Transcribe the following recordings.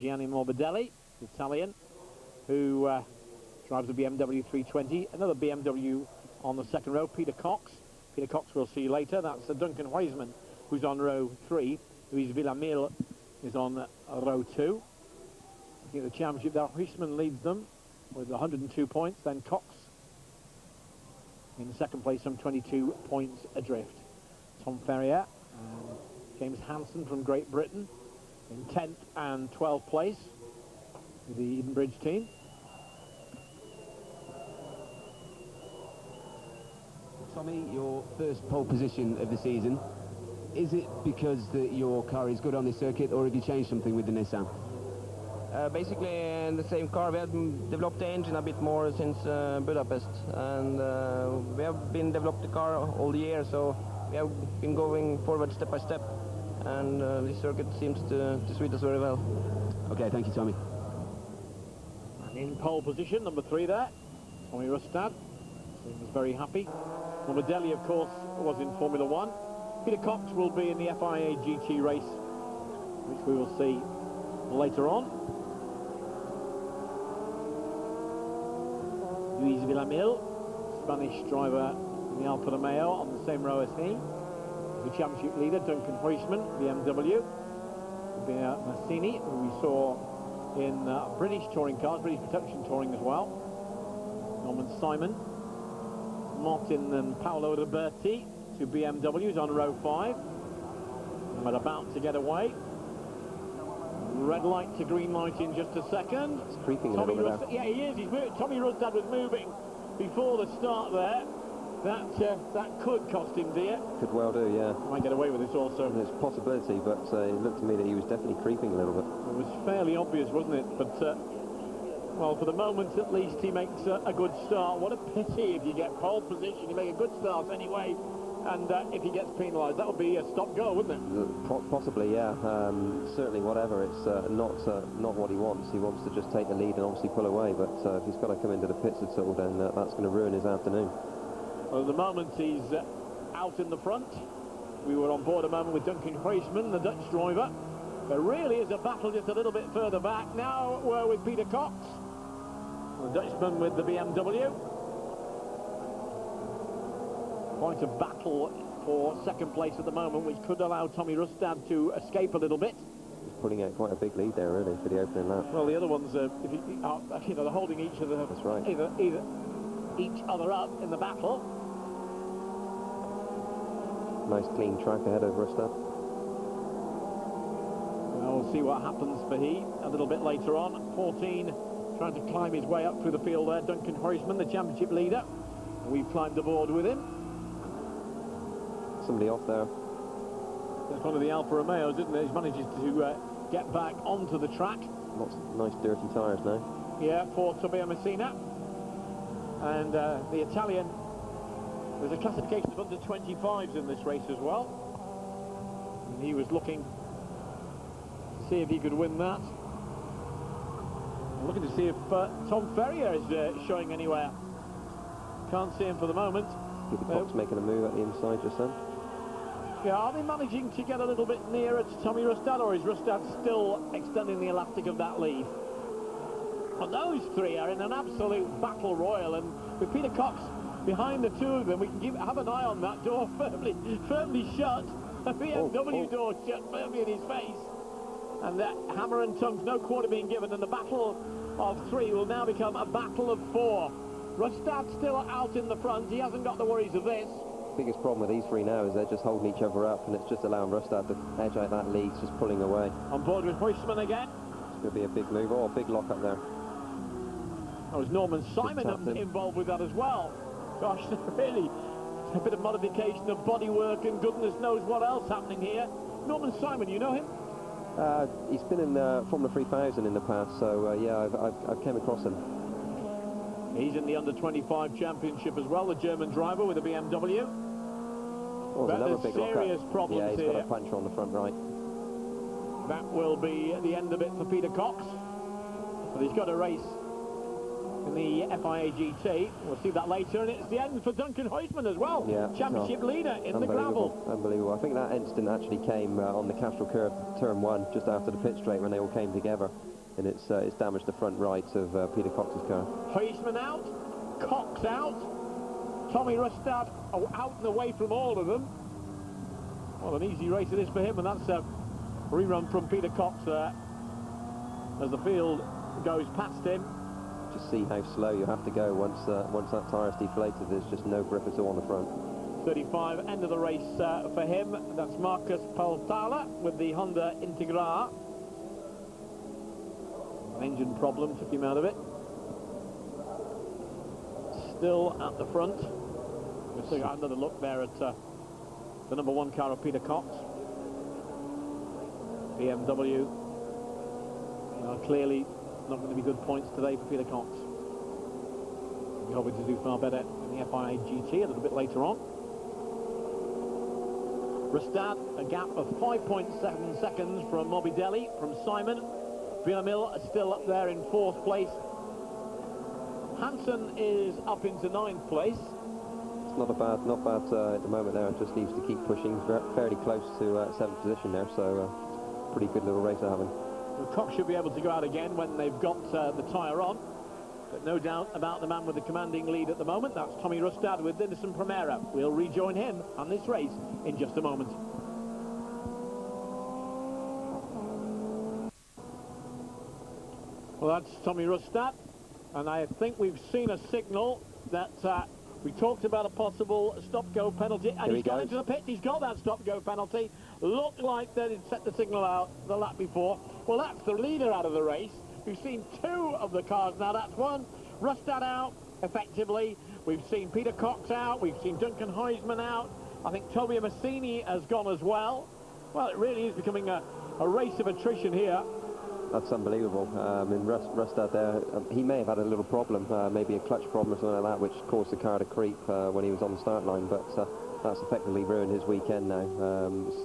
Gianni Morbidelli, Italian, who drives a BMW 320. Another BMW on the second row, Peter Cox. Peter Cox we'll see later. That's Duncan Huysman, who's on row 3. Luis Villamil is on row 2. I think the championship there, Huysman leads them with 102 points, then Cox in second place, some 22 points adrift. Tom Ferrier and James Hansen from Great Britain in 10th and 12th place with the Edenbridge team. Tommy, your first pole position of the season, is it because your car is good on this circuit, or have you changed something with the Nissan? Basically in the same car. We have developed the engine a bit more since Budapest, and we have been developed the car all year, so we have been going forward step by step, and this circuit seems to suit us very well. Okay, thank you, Tommy. And in pole position, number 3 there, Tommy Rustad. He was very happy. Morbidelli, of course, was in Formula 1. Peter Cox will be in the FIA GT race, which we will see later on. Luis Villamil, Spanish driver in the Alfa Romeo, on the same row as he. The championship leader, Duncan Huysman, BMW. Massini, who we saw in British touring cars, British production touring as well. Norman Simon. Martin and Paolo Roberti, 2 BMWs on row 5. But about to get away. Red light to green light in just a second. It's creeping a little bit. Yeah, he is. He's moving. Tommy Rustad was moving before the start there. That could cost him dear. Could well do, yeah. Might get away with this also. There's a possibility, but it looked to me that he was definitely creeping a little bit. It was fairly obvious, wasn't it? But, well, for the moment at least, he makes a good start. What a pity if you get pole position. You make a good start anyway. And if he gets penalised, that would be a stop-go, wouldn't it? Possibly, yeah. Certainly, whatever. It's not what he wants. He wants to just take the lead and obviously pull away. But if he's got to come into the pits at all, then that's going to ruin his afternoon. Well, at the moment, he's out in the front. We were on board a moment with Duncan Huysman, the Dutch driver. There really is a battle just a little bit further back. Now we're with Peter Cox, the Dutchman with the BMW. Quite a battle for second place at the moment, which could allow Tommy Rustad to escape a little bit. He's putting out quite a big lead there, really, for the opening lap. Well, the other ones, they're holding each other. That's right. Either each other up in the battle. Nice clean track ahead of Rustad. Well, we'll see what happens for he a little bit later on. 14, trying to climb his way up through the field there. Duncan Huysman, the championship leader. We've climbed aboard with him. Somebody off there. That's one of the Alfa Romeos, isn't it? He manages to get back onto the track. Lots of nice dirty tyres now. Yeah, for Tobias Messina. And the Italian, there's a classification of under 25s in this race as well. And he was looking to see if he could win that. Looking to see if Tom Ferrier is showing anywhere. Can't see him for the moment. Peter Cox making a move at the inside just then. Yeah, are they managing to get a little bit nearer to Tommy Rustad, or is Rustad still extending the elastic of that lead? But those three are in an absolute battle royal, and with Peter Cox behind the two of them, we can have an eye on that door firmly shut. The BMW door shut firmly in his face. And that hammer and tongues, no quarter being given, and the battle of 3 will now become a battle of 4. Rustad still out in the front. He hasn't got the worries of this. Biggest problem with these 3 now is they're just holding each other up, and it's just allowing Rustad to edge out that lead, just pulling away. On board with Huysman again. It's going to be a big move, or a big lock up there. That was Norman Simon involved with that as well. Gosh, really, a bit of modification of bodywork and goodness knows what else happening here. Norman Simon, you know him? He's been in Formula 3000 in the past, so yeah, I've came across him. He's in the under-25 championship as well, the German driver with a BMW. Oh, but another there's big serious problems here. Yeah, he's here. got a puncher on the front right. That will be the end of it for Peter Cox. But he's got a race in the FIA GT. We'll see that later, and it's the end for Duncan Huysman as well. Yeah, championship leader in the gravel. Unbelievable. I think that incident actually came on the Castrol Curve Turn 1, just after the pit straight when they all came together. and it's damaged the front right of Peter Cox's car. Huisman out, Cox out, Tommy Rustad out and away from all of them. Well, an easy race it is for him, and that's a rerun from Peter Cox there as the field goes past him. Just see how slow you have to go once that tyre's deflated. There's just no grip at all on the front. 35, end of the race for him. That's Marcus Paltala with the Honda Integra. An engine problem took him out of it. Still at the front. We'll take another look there at the number 1 car of Peter Cox. BMW. Clearly not going to be good points today for Peter Cox. We're hoping to do far better in the FIA GT a little bit later on. Rustad, a gap of 5.7 seconds from Morbidelli, from Simon. Villamil is still up there in 4th place. Hansen is up into 9th place. It's not bad at the moment there. It just needs to keep pushing. Fairly close to 7th position there, so pretty good little race they're having. Well, Cox should be able to go out again when they've got the tyre on. But no doubt about the man with the commanding lead at the moment. That's Tommy Rustad with Denison Primera. We'll rejoin him on this race in just a moment. Well, that's Tommy Rustad, and I think we've seen a signal that we talked about a possible stop-go penalty, and he's gone into the pit. He's got that stop-go penalty. Looked like that he'd set the signal out the lap before. Well, that's the leader out of the race. We've seen 2 of the cars now. That's one. Rustad out, effectively. We've seen Peter Cox out. We've seen Duncan Huisman out. I think Toby Massini has gone as well. Well, it really is becoming a race of attrition here. That's unbelievable. In Rustad there, he may have had a little problem, maybe a clutch problem or something like that, which caused the car to creep when he was on the start line, but that's effectively ruined his weekend now.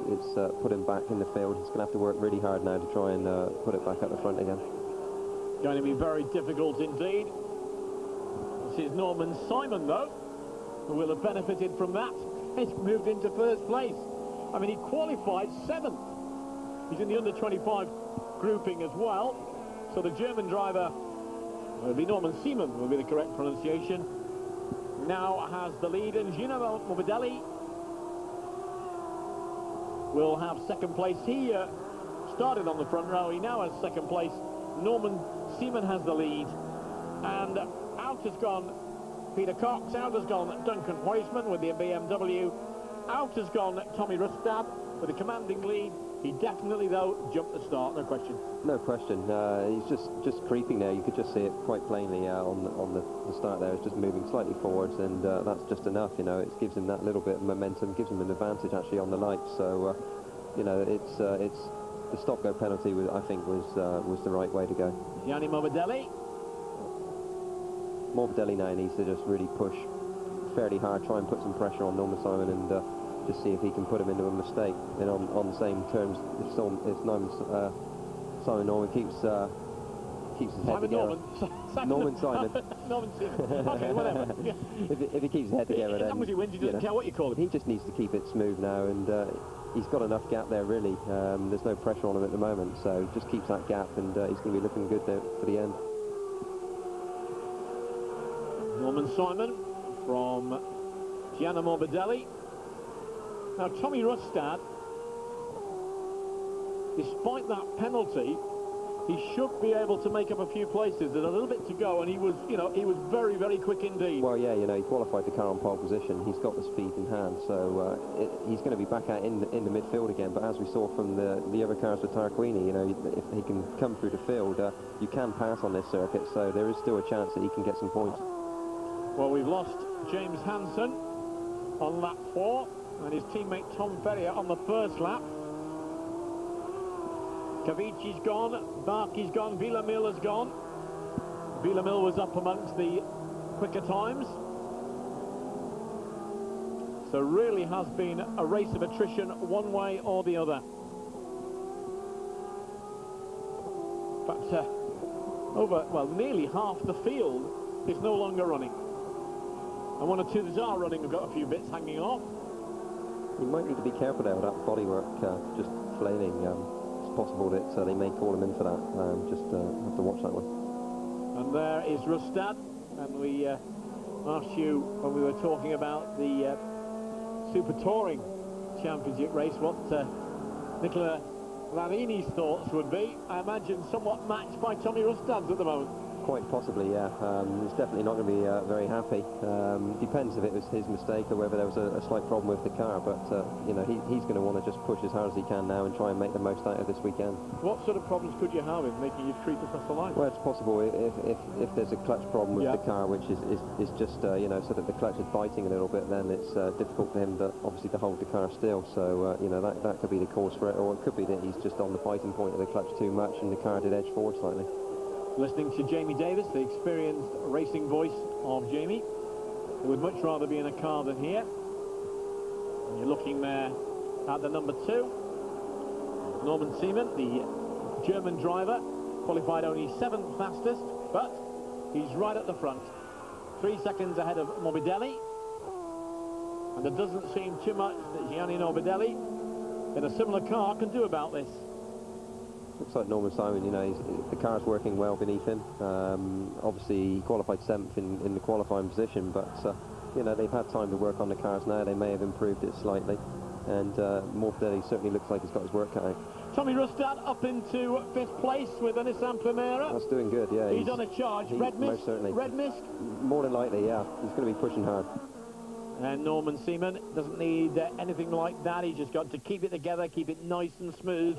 It's put him back in the field. He's going to have to work really hard now to try and put it back at the front again. Going to be very difficult indeed. This is Norman Simon, though, who will have benefited from that. He's moved into 1st place. I mean, he qualified 7th. He's in the under-25 grouping as well. So the German driver, will be Norman Seaman, will be the correct pronunciation, now has the lead, and Gino Morbidelli will have 2nd place. He started on the front row. He now has 2nd place. Norman Seaman has the lead, and out has gone Peter Cox, out has gone Duncan Huisman with the BMW, out has gone Tommy Rustad with a commanding lead. He definitely, though, jumped the start, no question. No question. He's just creeping there. You could just see it quite plainly on the start there. It's just moving slightly forwards, and that's just enough. You know, it gives him that little bit of momentum, gives him an advantage actually on the lights. So, you know, it's the stop-go penalty, I think, was the right way to go. Gianni Morbidelli. Morbidelli now needs to just really push fairly hard, try and put some pressure on Norman Simon, and just see if he can put him into a mistake. And on the same terms, if Norman keeps his head together. Norman Simon. Norman Simon. Okay, whatever. Yeah. If he keeps his head together, as long as he wins, he doesn't care what you call him. He just needs to keep it smooth now, and he's got enough gap there, really. There's no pressure on him at the moment, so just keeps that gap, and he's going to be looking good there for the end. Norman Simon from Gianni Morbidelli. Now, Tommy Rustad, despite that penalty, he should be able to make up a few places. There's a little bit to go, and he was, you know, he was very, very quick indeed. Well, yeah, you know, he qualified the car on pole position. He's got the speed in hand, so he's going to be back out in the midfield again. But as we saw from the other cars with Tarquini, you know, if he can come through the field, you can pass on this circuit, so there is still a chance that he can get some points. Well, we've lost James Hansen on lap 4, and his teammate Tom Ferrier on the 1st lap. Cavici's gone, Barkey's gone, Villamil has gone. Villamil was up amongst the quicker times. So really has been a race of attrition one way or the other. But nearly half the field is no longer running. And 1 or 2 that are running have got a few bits hanging off. You might need to be careful there with that bodywork just flailing. possible that they may call him in for that. Just have to watch that one. And there is Rustad, and we asked you when we were talking about the Super Touring Championship race what Nicola Larini's thoughts would be. I imagine somewhat matched by Tommy Rustad's at the moment. Quite possibly, yeah. He's definitely not going to be very happy. Depends if it was his mistake or whether there was a slight problem with the car, but you know, he's going to want to just push as hard as he can now and try and make the most out of this weekend. What sort of problems could you have in making you creep across the line? Well, it's possible if there's a clutch problem with the car, which is just you know, sort of the clutch is biting a little bit, then it's difficult for him obviously to hold the car still. So you know, that could be the cause for it, or it could be that he's just on the biting point of the clutch too much and the car did edge forward slightly. Listening to Jamie Davis, the experienced racing voice of Jamie, who would much rather be in a car than here. And you're looking there at the number 2, Norman Seaman, the German driver, qualified only 7th fastest, but he's right at the front. 3 seconds ahead of Morbidelli. And there doesn't seem too much that Gianni Morbidelli in a similar car can do about this. Looks like Norman Simon, you know, the car's working well beneath him. Obviously, he qualified 7th in the qualifying position, but, you know, they've had time to work on the cars now. They may have improved it slightly. And Morbidelli certainly looks like he's got his work cut out. Tommy Rustad up into 5th place with a Nissan Primera. That's doing good, yeah. He's on a charge. Red mist? Most certainly. Red mist? More than likely, yeah. He's going to be pushing hard. And Norman Seaman doesn't need anything like that. He's just got to keep it together, keep it nice and smooth,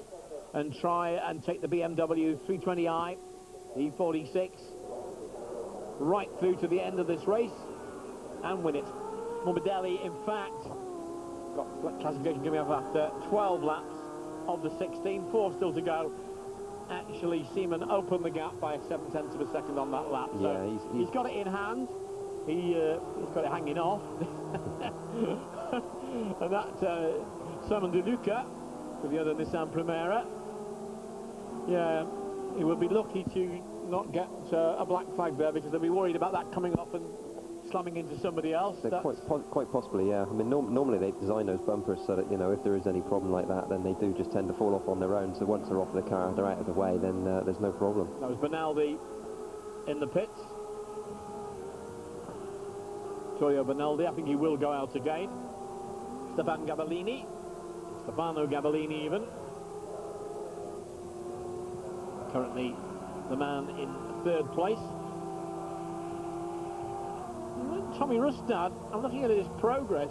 and try and take the BMW 320i E46 right through to the end of this race and win it. Morbidelli, in fact, got classification coming up after 12 laps of the 16, 4 still to go. Actually, Seaman opened the gap by 7/10 of a second on that lap. So yeah, he's got it in hand. He's got it hanging off. And that Simon De Luca with the other Nissan Primera. Yeah, he would be lucky to not get a black flag there, because they'll be worried about that coming off and slamming into somebody else. Quite possibly, yeah. I mean, normally they design those bumpers so that, you know, if there is any problem like that, then they do just tend to fall off on their own. So once they're off the car, they're out of the way, then there's no problem. That was Benaldi in the pits. Vittorio Benaldi, I think he will go out again. Stefano Gabellini even. Currently the man in 3rd place. Tommy Rustad, I'm looking at his progress,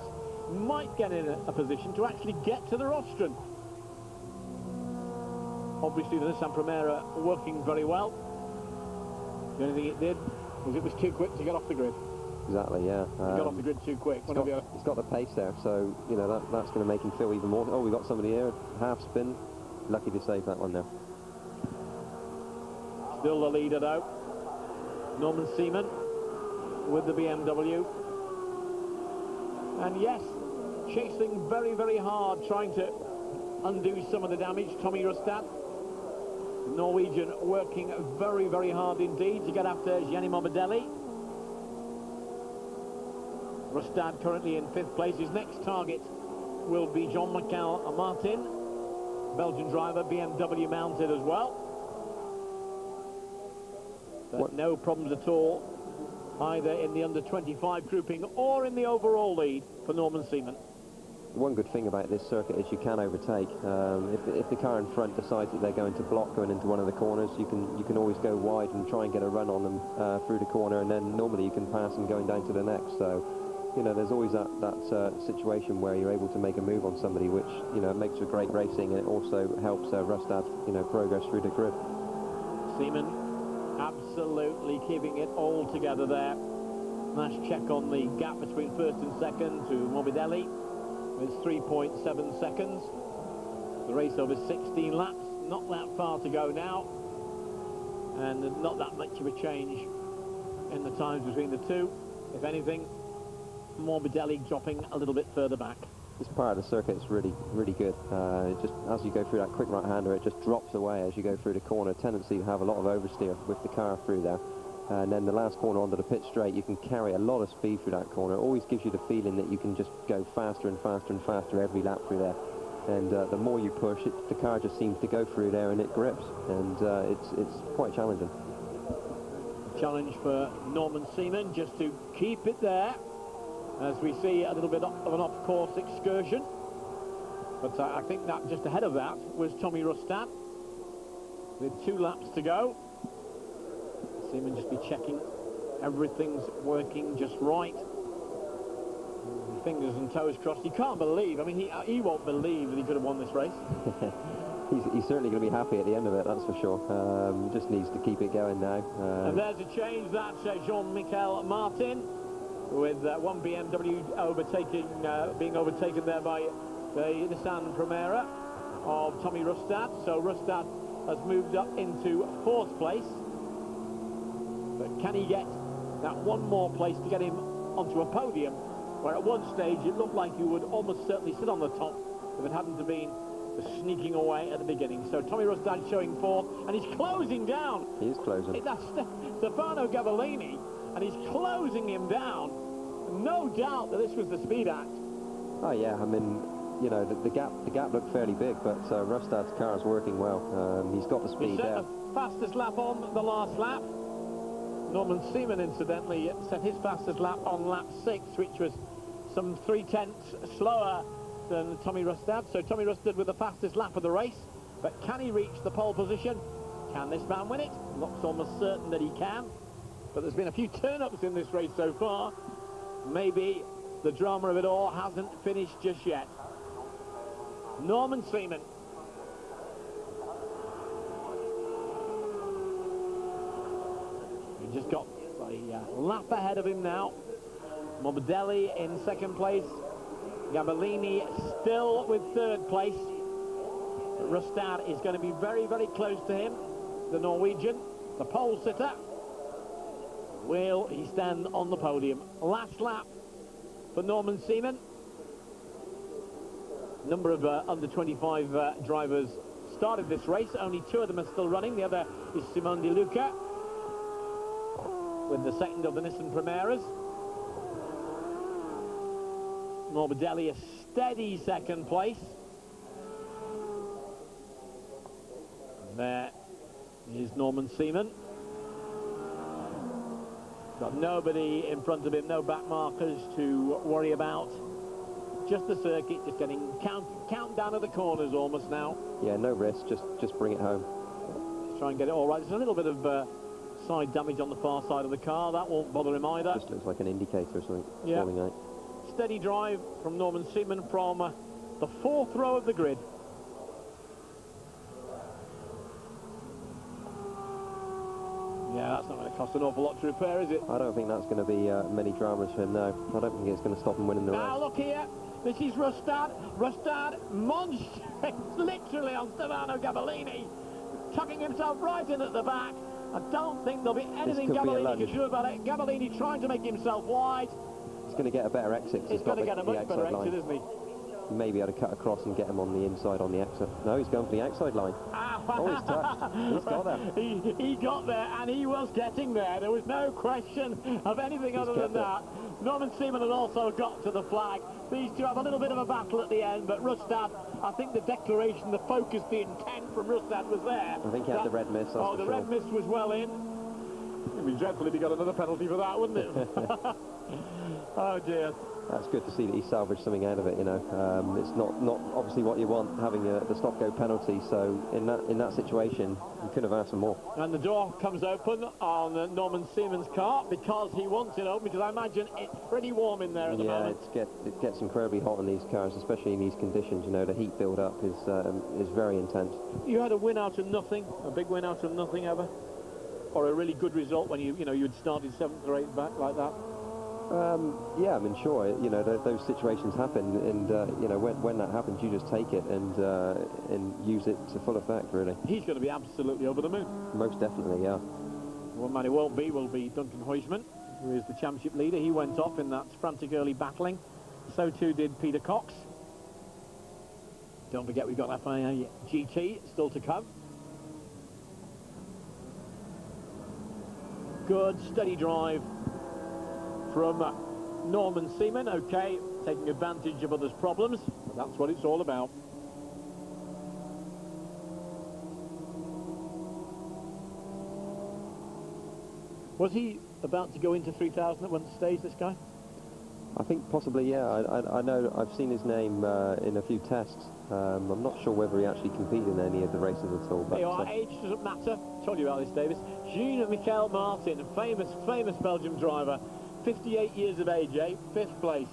might get in a position to actually get to the rostrum. Obviously the Nissan Primera working very well. The only thing it did was it was too quick to get off the grid. Exactly, yeah. He got off the grid too quick. He's got the pace there, so, you know, that's going to make him feel even more. Oh, we've got somebody here, half spin. Lucky to save that one there. Still the leader, though. Norman Seaman with the BMW. And yes, chasing very, very hard, trying to undo some of the damage. Tommy Rustad, Norwegian, working very, very hard indeed to get after Gianni Morbidelli. Rustad currently in 5th place. His next target will be Jean-Michel Martin, Belgian driver, BMW mounted as well. But no problems at all, either in the under-25 grouping or in the overall lead for Norman Seaman. One good thing about this circuit is you can overtake. If the car in front decides that they're going to block going into one of the corners, you can always go wide and try and get a run on them through the corner, and then normally you can pass them going down to the next. So, you know, there's always that situation where you're able to make a move on somebody, which, you know, makes for great racing, and it also helps Rustad, you know, progress through the grid. Seaman absolutely keeping it all together there. Nice check on the gap between 1st and 2nd to Morbidelli with 3.7 seconds. The race over 16 laps, not that far to go now, and not that much of a change in the times between the two. If anything, Morbidelli dropping a little bit further back. This part of the circuit is really, really good. It just, as you go through that quick right-hander, it just drops away as you go through the corner. Tendency to have a lot of oversteer with the car through there. And then the last corner onto the pit straight, you can carry a lot of speed through that corner. It always gives you the feeling that you can just go faster and faster and faster every lap through there. and the more you push it, the car just seems to go through there and it grips, and it's quite challenging. Challenge for Norman Seaman just to keep it there, as we see a little bit of an off-course excursion. But I think that just ahead of that was Tommy Rustad, with 2 laps to go. Seaman just be checking everything's working just right. Fingers and toes crossed. You can't believe, I mean, he won't believe that he could have won this race. He's certainly going to be happy at the end of it, that's for sure. Just needs to keep it going now. And there's a change. That's Jean-Michel Martin, with one BMW being overtaken there by the Nissan Primera of Tommy Rustad. So Rustad has moved up into 4th place. But can he get that one more place to get him onto a podium, where at one stage it looked like he would almost certainly sit on the top if it hadn't have been the sneaking away at the beginning. So Tommy Rustad showing 4th, and he's closing down. He is closing. That's Stefano Gavellini, and he's closing him down. No doubt that this was the speed act. Oh yeah, I mean, you know, the gap looked fairly big, but Rustad's car is working well. He's got the He speed set there. the fastest lap on the last lap. Norman Seaman, incidentally, set his fastest lap on lap 6, which was some 3/10 slower than Tommy Rustad. So Tommy Rustad with the fastest lap of the race. But can he reach the pole position? Can this man win it? Looks almost certain that he can. But there's been a few turn-ups in this race so far. Maybe the drama of it all hasn't finished just yet. Norman Seaman. He just got a lap ahead of him now. Morbidelli in 2nd place. Gabellini still with 3rd place. But Rustad is going to be very, very close to him. The Norwegian, the pole sitter. Will he stand on the podium? Last lap for Norman Seaman. Number of under 25 drivers started this race. Only 2 of them are still running. The other is Simone De Luca, with the 2nd of the Nissan Primeras. Morbidelli a steady 2nd place. And there is Norman Seaman. Got nobody in front of him, no back markers to worry about. Just the circuit, just getting countdown of the corners almost now. Yeah, no risk, just bring it home. Just try and get it all right. There's a little bit of side damage on the far side of the car. That won't bother him either. Just looks like an indicator or something. Yeah. Falling out. Steady drive from Norman Seaman from the 4th row of the grid. Yeah, that's not going to cost an awful lot to repair, is it? I don't think that's going to be many dramas for him now. I don't think it's going to stop him winning the Now race. look here, this is Rustad. Rustad monster, literally on Stefano Gabellini, tucking himself right in at the back. I don't think there'll be anything could be a Gabellini lunge. can do about it. Gabellini trying to make himself wide. He's going to get a better exit. 'cause He's going to got get a the much better outside line. exit, isn't he? Maybe able to cut across and get him on the inside on the exit. No, he's going for the outside line. Oh, he's touched. He's got there. He got there, and he was getting there. There was no question of anything other than kept it. that. Norman Seaman had also got to the flag. These two have a little bit of a battle at the end, but Rustad, I think the declaration, the focus, the intent from Rustad was there. I think he had the red mist, that's Oh, for the sure. red mist was well in. It'd be dreadful if he got another penalty for that, wouldn't it? Oh, dear. That's good to see that he salvaged something out of it, you know. It's not obviously what you want, having the stop-go penalty, so in that situation, you couldn't have asked for more. And the door comes open on Norman Seaman's car because he wants it open, because I imagine it's pretty warm in there at the Yeah, moment. it gets incredibly hot in these cars, especially in these conditions, you know. The heat build-up is very intense. You had a win out of nothing, a big win out of nothing ever? Or a really good result when you'd started 7th or 8th back like that? Yeah, I mean, sure, you know, those situations happen, and you know, when that happens, you just take it and use it to full effect, really. He's going to be absolutely over the moon. Most definitely, yeah. One man who won't be will be Duncan Huysman, who is the championship leader. He went off in that frantic early battling. So too did Peter Cox. Don't forget we've got FIA GT still to come. Good, steady drive from Norman Seaman. Okay, taking advantage of others' problems. That's what it's all about. Was he about to go into 3,000 at one stage, this guy? I think possibly, yeah. I know I've seen his name in a few tests. I'm not sure whether he actually competed in any of the races at all. But There you are, age doesn't matter. Told you about this, Davis. Jean-Michel Martin, famous Belgium driver. 58 years of age, eh? 5th place.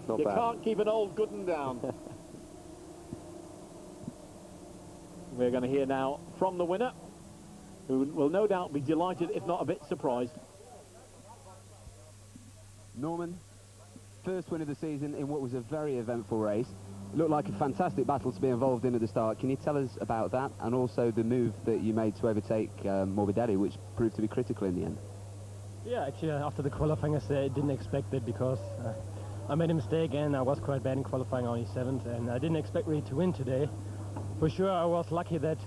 Not you bad. can't keep an old good 'un down. We're going to hear now from the winner, who will no doubt be delighted, if not a bit surprised. Norman, first win of the season in what was a very eventful race. Looked like a fantastic battle to be involved in at the start. Can you tell us about that, and also the move that you made to overtake Morbidelli, which proved to be critical in the end? Yeah, actually, after the qualifying, I didn't expect it because I made a mistake and I was quite bad in qualifying, only 7th, and I didn't expect really to win today. For sure, I was lucky that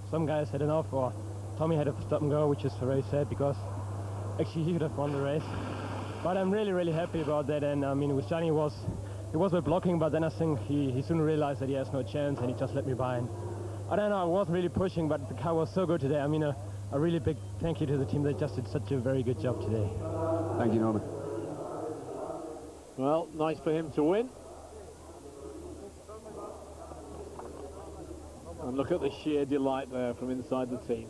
some guys had enough, or Tommy had a stop and go, which is very sad because actually he would have won the race. But I'm really happy about that, and I mean, with Johnny, he was with blocking, but then I think he soon realized that he has no chance, and he just let me by. And I don't know, I wasn't really pushing, but the car was so good today. I mean, a really big thank you to the team. They just did such a very good job today. Thank you, Norman. Well, nice for him to win. And look at the sheer delight there from inside the team.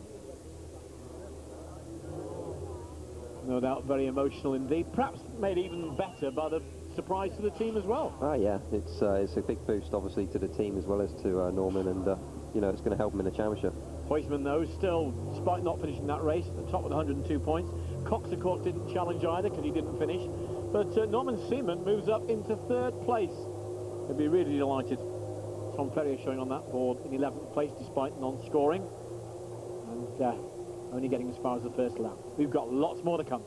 No doubt very emotional indeed. Perhaps made even better by the surprise to the team as well. Yeah, it's a big boost obviously to the team as well as to Norman, and you know, it's going to help him in the championship. Huisman, though, still, despite not finishing that race, at the top with 102 points. Cox, of course, didn't challenge either because he didn't finish. But Norman Seaman moves up into 3rd place. He'll be really delighted. Tom Ferrier showing on that board in 11th place despite non-scoring. And only getting as far as the first lap. We've got lots more to come.